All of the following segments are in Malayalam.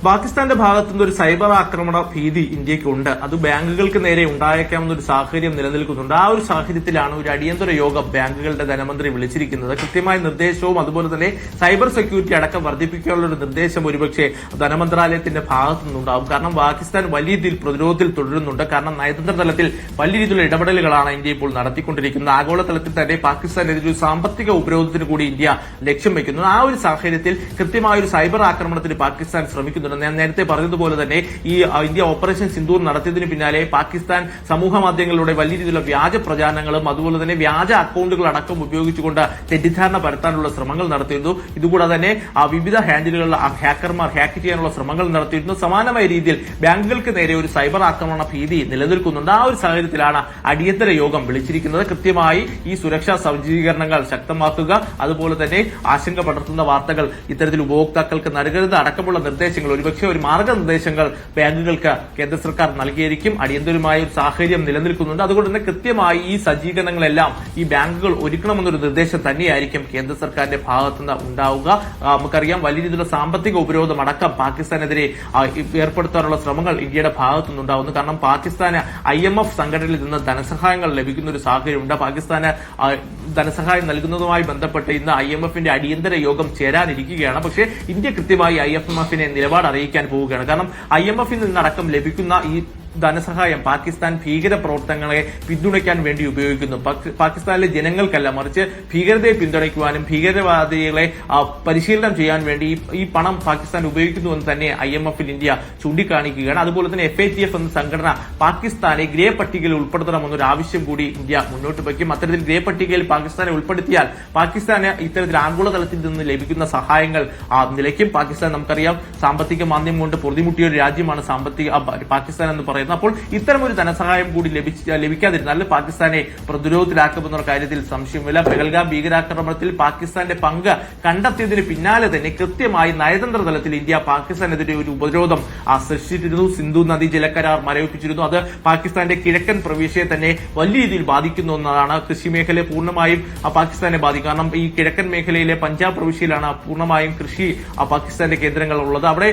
പാകിസ്ഥാന്റെ ഭാഗത്തുനിന്ന് ഒരു സൈബർ ആക്രമണ ഭീതി ഇന്ത്യക്കുണ്ട്. അത് ബാങ്കുകൾക്ക് നേരെ ഉണ്ടായേക്കാവുന്ന ഒരു സാഹചര്യം നിലനിൽക്കുന്നുണ്ട്. ആ ഒരു സാഹചര്യത്തിലാണ് ഒരു അടിയന്തര യോഗം ബാങ്കുകളുടെ ധനമന്ത്രി വിളിച്ചിരിക്കുന്നത്. കൃത്യമായ നിർദ്ദേശവും അതുപോലെ തന്നെ സൈബർ സെക്യൂരിറ്റി അടക്കം വർദ്ധിപ്പിക്കാനുള്ള ഒരു നിർദ്ദേശം ഒരുപക്ഷെ ധനമന്ത്രാലയത്തിന്റെ ഭാഗത്തു നിന്നുണ്ടാവും. കാരണം പാകിസ്ഥാൻ വലിയ രീതിയിൽ പ്രതിരോധത്തിൽ തുടരുന്നുണ്ട്. കാരണം നയതന്ത്ര തലത്തിൽ വലിയ രീതിയിലുള്ള ഇടപെടലുകളാണ് ഇന്ത്യ ഇപ്പോൾ നടത്തിക്കൊണ്ടിരിക്കുന്നത്. ആഗോളതലത്തിൽ തന്നെ പാകിസ്ഥാനെതിരെ സാമ്പത്തിക ഉപരോധത്തിന് കൂടി ഇന്ത്യ ലക്ഷ്യം വെക്കുന്നു. ആ ഒരു സാഹചര്യത്തിൽ കൃത്യമായ ഒരു സൈബർ ആക്രമണത്തിന് പാകിസ്ഥാൻ ശ്രമിക്കുന്നു. ഞാൻ നേരത്തെ പറഞ്ഞതുപോലെ തന്നെ ഈ ഇന്ത്യ ഓപ്പറേഷൻ സിന്ദൂർ നടത്തിയതിന് പിന്നാലെ പാകിസ്ഥാൻ സമൂഹ മാധ്യമങ്ങളിലൂടെ വലിയ രീതിയിലുള്ള വ്യാജ പ്രചാരണങ്ങളും അതുപോലെ തന്നെ വ്യാജ അക്കൌണ്ടുകൾ അടക്കം ഉപയോഗിച്ചുകൊണ്ട് തെറ്റിദ്ധാരണ പരത്താനുള്ള ശ്രമങ്ങൾ നടത്തിയിരുന്നു. ഇതുകൂടാതെ തന്നെ വിവിധ ഹാൻഡിലുകളിൽ ഹാക്കർമാർ ഹാക്ക് ചെയ്യാനുള്ള ശ്രമങ്ങൾ നടത്തിയിരുന്നു. സമാനമായ രീതിയിൽ ബാങ്കുകൾക്ക് നേരെ ഒരു സൈബർ ആക്രമണ ഭീതി നിലനിൽക്കുന്നുണ്ട്. ആ ഒരു സാഹചര്യത്തിലാണ് അടിയന്തര യോഗം വിളിച്ചിരിക്കുന്നത്. കൃത്യമായി ഈ സുരക്ഷാ സജ്ജീകരണങ്ങൾ ശക്തമാക്കുക, അതുപോലെ തന്നെ ആശങ്ക പടർത്തുന്ന വാർത്തകൾ ഇത്തരത്തിൽ ഉപഭോക്താക്കൾക്ക് നൽകരുത് അടക്കമുള്ള നിർദ്ദേശങ്ങൾ ഒരുപക്ഷെ ഒരു മാർഗനിർദ്ദേശങ്ങൾ ബാങ്കുകൾക്ക് കേന്ദ്ര സർക്കാർ നൽകിയിരിക്കും. അടിയന്തരമായ ഒരു സാഹചര്യം നിലനിൽക്കുന്നുണ്ട്. അതുകൊണ്ട് തന്നെ കൃത്യമായി ഈ സജ്ജീകരണങ്ങളെല്ലാം ഈ ബാങ്കുകൾ ഒരുക്കണമെന്നൊരു നിർദ്ദേശം തന്നെയായിരിക്കും കേന്ദ്ര സർക്കാരിന്റെ ഭാഗത്തുനിന്ന് ഉണ്ടാവുക. നമുക്കറിയാം വലിയ രീതിയിലുള്ള സാമ്പത്തിക ഉപരോധം അടക്കം പാകിസ്ഥാനെതിരെ ഏർപ്പെടുത്താനുള്ള ശ്രമങ്ങൾ ഇന്ത്യയുടെ ഭാഗത്തുനിന്നുണ്ടാവുന്നു. കാരണം പാകിസ്ഥാന് IMF സംഘടനയിൽ നിന്ന് ധനസഹായങ്ങൾ ലഭിക്കുന്ന ഒരു സാഹചര്യമുണ്ട്. പാകിസ്ഥാന് ധനസഹായം നൽകുന്നതുമായി ബന്ധപ്പെട്ട് ഇന്ന് IMFന്റെ അടിയന്തര യോഗം ചേരാനിരിക്കുകയാണ്. പക്ഷേ ഇന്ത്യ കൃത്യമായി IMFനെ നിലപാട് അറിയിക്കാൻ പോവുകയാണ്. കാരണം IMFൽ നിന്നടക്കം ലഭിക്കുന്ന ഈ ധനസഹായം പാകിസ്ഥാൻ ഭീകര പ്രവർത്തനങ്ങളെ പിന്തുണയ്ക്കാൻ വേണ്ടി ഉപയോഗിക്കുന്നു. പാകിസ്ഥാനിലെ ജനങ്ങൾക്കല്ല, മറിച്ച് ഭീകരതയെ പിന്തുണയ്ക്കുവാനും ഭീകരവാദികളെ പരിശീലനം ചെയ്യാൻ വേണ്ടി ഈ പണം പാകിസ്ഥാൻ ഉപയോഗിക്കുന്നുവെന്ന് തന്നെ IMFൽ ഇന്ത്യ ചൂണ്ടിക്കാണിക്കുകയാണ്. അതുപോലെ തന്നെ FATF എന്ന സംഘടന പാകിസ്ഥാനെ ഗ്രേ പട്ടികയിൽ ഉൾപ്പെടുത്തണമെന്നൊരു ആവശ്യം കൂടി ഇന്ത്യ മുന്നോട്ട് വയ്ക്കും. അത്തരത്തിൽ ഗ്രേ പട്ടികയിൽ പാകിസ്ഥാനെ ഉൾപ്പെടുത്തിയാൽ പാകിസ്ഥാന് ഇത്തരത്തിൽ ആഗോളതലത്തിൽ നിന്ന് ലഭിക്കുന്ന സഹായങ്ങൾ നിലയ്ക്കും. പാകിസ്ഥാൻ നമുക്കറിയാം സാമ്പത്തിക മാന്ദ്യം കൊണ്ട് പൊറുതിമുട്ടിയ ഒരു രാജ്യമാണ് പാകിസ്ഥാൻ എന്ന് പറയുന്നത്. അപ്പോൾ ഇത്തരമൊരു ധനസഹായം കൂടി ലഭിക്കാതിരുന്നാൽ പാകിസ്ഥാനെ പ്രതിരോധത്തിലാക്കുമെന്ന കാര്യത്തിൽ സംശയമില്ല. പെഹൽഗാം ഭീകരാക്രമണത്തിൽ പാകിസ്ഥാന്റെ പങ്ക് കണ്ടെത്തിയതിന് പിന്നാലെ തന്നെ കൃത്യമായി നയതന്ത്ര തലത്തിൽ ഇന്ത്യ പാകിസ്ഥാനെതിരെ ഒരു ഉപരോധം സൃഷ്ടിച്ചിരുന്നു. സിന്ധു നദീ ജലകരാർ മരവിപ്പിച്ചിരുന്നു. അത് പാകിസ്ഥാന്റെ കിഴക്കൻ പ്രവിശ്യയെ തന്നെ വലിയ രീതിയിൽ ബാധിക്കുന്ന ഒന്നാണ്. കൃഷി മേഖലയെ പൂർണ്ണമായും പാകിസ്ഥാനെ ബാധിക്കും. കാരണം ഈ കിഴക്കൻ മേഖലയിലെ പഞ്ചാബ് പ്രവിശ്യയിലാണ് പൂർണ്ണമായും കൃഷി പാകിസ്ഥാന്റെ കേന്ദ്രങ്ങൾ ഉള്ളത്. അവിടെ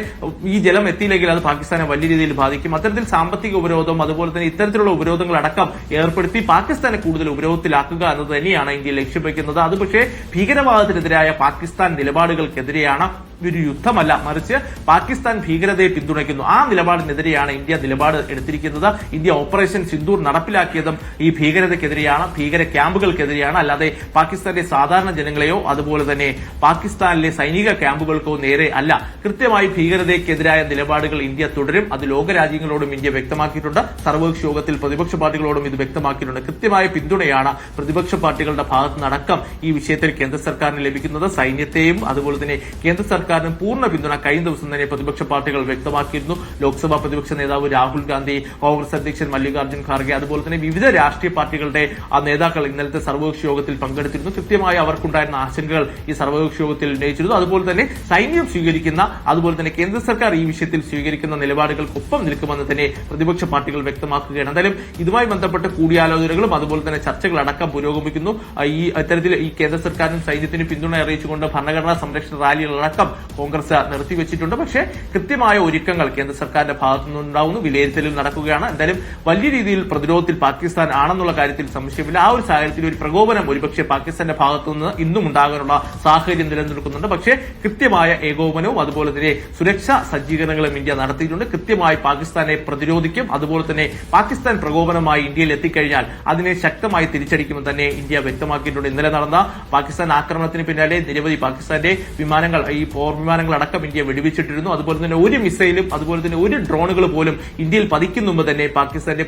ഈ ജലം എത്തിയില്ലെങ്കിൽ അത് പാകിസ്ഥാനെ വലിയ രീതിയിൽ ബാധിക്കും. അത്തരത്തിൽ സാമ്പത്തിക ഉപരോധം അതുപോലെ തന്നെ ഇത്തരത്തിലുള്ള ഉപരോധങ്ങൾ അടക്കം ഏർപ്പെടുത്തി പാകിസ്ഥാനെ കൂടുതൽ ഉപരോധത്തിലാക്കുക എന്നത് തന്നെയാണ് ഇന്ത്യ ലക്ഷ്യം വയ്ക്കുന്നത്. അത് പക്ഷേ ഭീകരവാദത്തിനെതിരായ പാകിസ്ഥാൻ നിലപാടുകൾക്കെതിരെയാണ്. ഒരു യുദ്ധമല്ല, മറിച്ച് പാകിസ്ഥാൻ ഭീകരതയെ പിന്തുണയ്ക്കുന്നു. ആ നിലപാടിനെതിരെയാണ് ഇന്ത്യ നിലപാട് എടുത്തിരിക്കുന്നത്. ഇന്ത്യ ഓപ്പറേഷൻ സിന്ദൂർ നടപ്പിലാക്കിയതും ഈ ഭീകരതയ്ക്കെതിരെയാണ്, ഭീകര ക്യാമ്പുകൾക്കെതിരെയാണ്. അല്ലാതെ പാകിസ്ഥാന്റെ സാധാരണ ജനങ്ങളെയോ അതുപോലെ തന്നെ പാകിസ്ഥാനിലെ സൈനിക ക്യാമ്പുകൾക്കോ നേരെ അല്ല. കൃത്യമായി ഭീകരതയ്ക്കെതിരായ നിലപാടുകൾ ഇന്ത്യ തുടരും. അത് ലോകരാജ്യങ്ങളോടും ഇന്ത്യ വ്യക്തമാക്കിയിട്ടുണ്ട്. സർവകക്ഷി യോഗത്തിൽ പ്രതിപക്ഷ പാർട്ടികളോടും ഇത് വ്യക്തമാക്കിയിട്ടുണ്ട്. കൃത്യമായ പിന്തുണയാണ് പ്രതിപക്ഷ പാർട്ടികളുടെ ഭാഗത്തുനിന്നടക്കം ഈ വിഷയത്തിൽ കേന്ദ്ര സർക്കാരിന് ലഭിക്കുന്നത്. സൈന്യത്തെയും അതുപോലെ തന്നെ കേന്ദ്ര സർക്കാരിനും പൂർണ്ണ പിന്തുണ കഴിഞ്ഞ ദിവസം തന്നെ പ്രതിപക്ഷ പാർട്ടികൾ വ്യക്തമാക്കിയിരുന്നു. ലോക്സഭാ പ്രതിപക്ഷ നേതാവ് രാഹുൽ ഗാന്ധി, കോൺഗ്രസ് അധ്യക്ഷൻ മല്ലികാർജ്ജുൻ ഖാർഗെ അതുപോലെ തന്നെ വിവിധ രാഷ്ട്രീയ പാർട്ടികളുടെ നേതാക്കൾ ഇന്നലത്തെ സർവകക്ഷി യോഗത്തിൽ പങ്കെടുത്തിരുന്നു. കൃത്യമായി അവർക്കുണ്ടായിരുന്ന ആശങ്കകൾ ഈ സർവകക്ഷി യോഗത്തിൽ ഉന്നയിച്ചിരുന്നു. അതുപോലെ തന്നെ സൈന്യം സ്വീകരിക്കുന്ന അതുപോലെ തന്നെ കേന്ദ്ര സർക്കാർ ഈ വിഷയത്തിൽ സ്വീകരിക്കുന്ന നിലപാടുകൾക്കൊപ്പം നിൽക്കുമെന്ന് തന്നെ പ്രതിപക്ഷ പാർട്ടികൾ വ്യക്തമാക്കുകയാണ്. എന്തായാലും ഇതുമായി ബന്ധപ്പെട്ട് കൂടിയാലോചനകളും അതുപോലെ തന്നെ ചർച്ചകളടക്കം പുരോഗമിക്കുന്നു. ഈ ഇത്തരത്തിൽ ഈ കേന്ദ്ര സർക്കാരിനും സൈന്യത്തിന് പിന്തുണ അറിയിച്ചുകൊണ്ട് ഭരണഘടനാ സംരക്ഷണ റാലികളടക്കം കോൺഗ്രസ് നിർത്തിവെച്ചിട്ടുണ്ട്. പക്ഷേ കൃത്യമായ ഒരുക്കങ്ങൾ കേന്ദ്ര സർക്കാരിന്റെ ഭാഗത്തുനിന്നുണ്ടാവുന്നു, വിലയിരുത്തലും നടക്കുകയാണ്. എന്തായാലും വലിയ രീതിയിൽ പ്രതിരോധത്തിൽ പാകിസ്ഥാൻ ആണെന്നുള്ള കാര്യത്തിൽ സംശയമില്ല. ആ ഒരു സാഹചര്യത്തിൽ ഒരു പ്രകോപനം ഒരുപക്ഷെ പാകിസ്ഥാന്റെ ഭാഗത്തുനിന്ന് ഇന്നും ഉണ്ടാകാനുള്ള സാഹചര്യം നിലനിൽക്കുന്നുണ്ട്. പക്ഷേ കൃത്യമായ ഏകോപനവും അതുപോലെ തന്നെ സുരക്ഷാ സജ്ജീകരണങ്ങളും ഇന്ത്യ നടത്തിയിട്ടുണ്ട്. കൃത്യമായി പാകിസ്ഥാനെ പ്രതിരോധിക്കും. അതുപോലെ തന്നെ പാകിസ്ഥാൻ പ്രകോപനമായി ഇന്ത്യയിൽ എത്തിക്കഴിഞ്ഞാൽ അതിനെ ശക്തമായി തിരിച്ചടിക്കുമെന്ന് തന്നെ ഇന്ത്യ വ്യക്തമാക്കിയിട്ടുണ്ട്. ഇന്നലെ നടന്ന പാകിസ്ഥാൻ ആക്രമണത്തിന് പിന്നാലെ നിരവധി പാകിസ്ഥാന്റെ വിമാനങ്ങൾ ഈ പോർ വിമാനങ്ങളടക്കം ഇന്ത്യ വെടിവെച്ചിട്ടിരുന്നു. അതുപോലെ തന്നെ ഒരു മിസൈലും അതുപോലെ തന്നെ ഒരു ഡ്രോണുകൾ പോലും ഇന്ത്യയിൽ പതിക്കും മുമ്പ് തന്നെ പാകിസ്ഥാന്റെ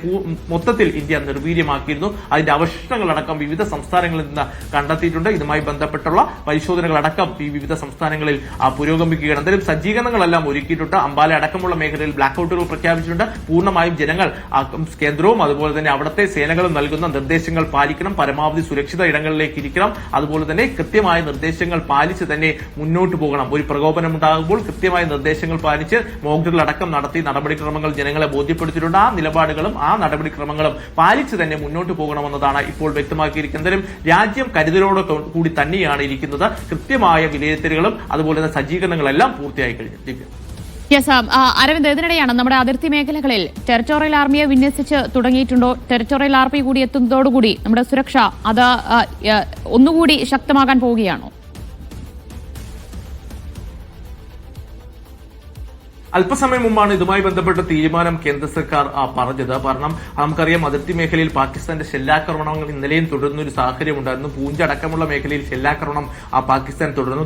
മൊത്തത്തിൽ ഇന്ത്യ നിർവീര്യമാക്കിയിരുന്നു. അതിന്റെ അവശിഷ്ടങ്ങളടക്കം വിവിധ സംസ്ഥാനങ്ങളിൽ നിന്ന് കണ്ടെത്തിയിട്ടുണ്ട്. ഇതുമായി ബന്ധപ്പെട്ടുള്ള പരിശോധനകളടക്കം ഈ വിവിധ സംസ്ഥാനങ്ങളിൽ പുരോഗമിക്കുകയാണ്. എന്തായാലും സജ്ജീകരണങ്ങളെല്ലാം ഒരുക്കിയിട്ടുണ്ട്. അംബാല അടക്കമുള്ള മേഖലയിൽ ബ്ലാക്ക് ഔട്ടുകൾ പ്രഖ്യാപിച്ചിട്ടുണ്ട്. പൂർണ്ണമായും ജനങ്ങൾ കേന്ദ്രവും അതുപോലെ തന്നെ അവിടുത്തെ സേനകളും നൽകുന്ന നിർദ്ദേശങ്ങൾ പാലിക്കണം. പരമാവധി സുരക്ഷിത ഇടങ്ങളിലേക്ക് ഇരിക്കണം. അതുപോലെ തന്നെ കൃത്യമായ നിർദ്ദേശങ്ങൾ പാലിച്ച് തന്നെ മുന്നോട്ട് പോകണം. ഒരു പ്രകോപനം ഉണ്ടാകുമ്പോൾ കൃത്യമായ നിർദ്ദേശങ്ങൾ പാലിച്ച് മോക്ഡ്രിൽ അടക്കം നടത്തി നടപടിക്രമങ്ങൾ ജനങ്ങളെ ബോധ്യപ്പെടുത്തിയിട്ടുണ്ട്. ആ നിലപാടുകളും ആ നടപടിക്രമങ്ങളും പാലിച്ച് തന്നെ മുന്നോട്ട് പോകണമെന്നതാണ് ഇപ്പോൾ വ്യക്തമാക്കിയിരിക്കുന്നത്. രാജ്യം കരുതലോടെ കൂടി തന്നെയാണ് ഇരിക്കുന്നത്. കൃത്യമായ വിലയിരുത്തലുകളും അതുപോലെ തന്നെ സജ്ജീകരണങ്ങളെല്ലാം പൂർത്തിയായി കഴിഞ്ഞു. യെസ് അരവിന്ദ്, ഇതിനിടെയാണ് നമ്മുടെ അതിർത്തി മേഖലകളിൽ ടെറിട്ടോറിയൽ ആർമിയെ വിന്യസിച്ച് തുടങ്ങിയിട്ടുണ്ടോ? ടെറിട്ടോറിയൽ ആർമി കൂടി എത്തുന്നതോടുകൂടി നമ്മുടെ സുരക്ഷ അത് ഒന്നുകൂടി ശക്തമാകാൻ പോവുകയാണോ? അല്പസമയം മുമ്പാണ് ഇതുമായി ബന്ധപ്പെട്ട തീരുമാനം കേന്ദ്ര സർക്കാർ പറഞ്ഞത്. കാരണം നമുക്കറിയാം, അതിർത്തി മേഖലയിൽ പാകിസ്ഥാന്റെ ഷെല്ലാക്രമണങ്ങൾ ഇന്നലെയും തുടരുന്ന ഒരു സാഹചര്യം ഉണ്ടായിരുന്നു. പൂഞ്ച് അടക്കമുള്ള മേഖലയിൽ ഷെല്ലാക്രമണം പാകിസ്ഥാൻ തുടരുന്നു.